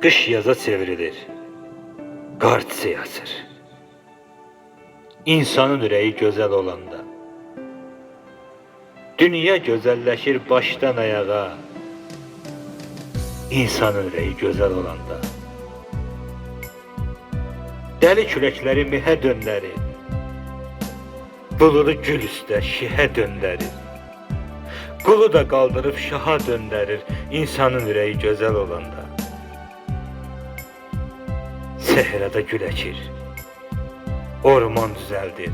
Kış yaza çevrilir, qar çiçeği açır. İnsanın ürəyi gözəl olanda, dünya gözəlləşir başdan ayağa. İnsanın ürəyi gözəl olanda, dəli küləkləri mihə döndərir, buludu gül üstə şihə döndərir. Qulu da qaldırıb şaha döndərir, insanın ürəyi gözəl olanda. Səhrada gül əkir, orman düzəldir.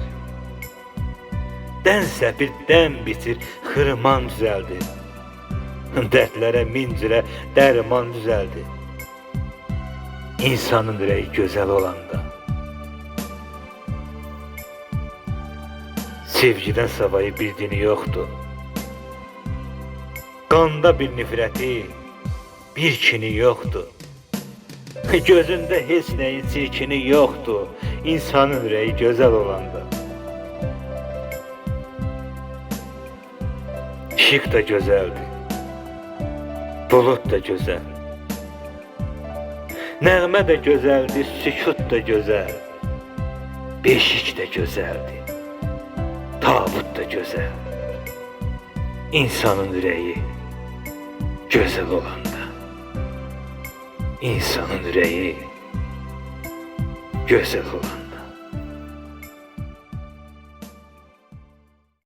Dən səpir, dən bitir, xırman düzəldir. Dərdlərə min cürə dərman düzəldir. İnsanın ürəyi gözəl olanda. Sevgidən savayı bir dini yoxdur. Qanda bir nifrəti, bir kini yoxdur. Gözündə heç nəyin çirkini yoxdur. İnsanın ürəyi gözəl olanda. İşıq da gözəldir, bulut da gözəl. Nəğmə də gözəldir, sükut da gözəl. Beşik də gözəldir, tabut da gözəl. İnsanın ürəyi gözəl olanda. İnsanın ürəyi gözəl olanda.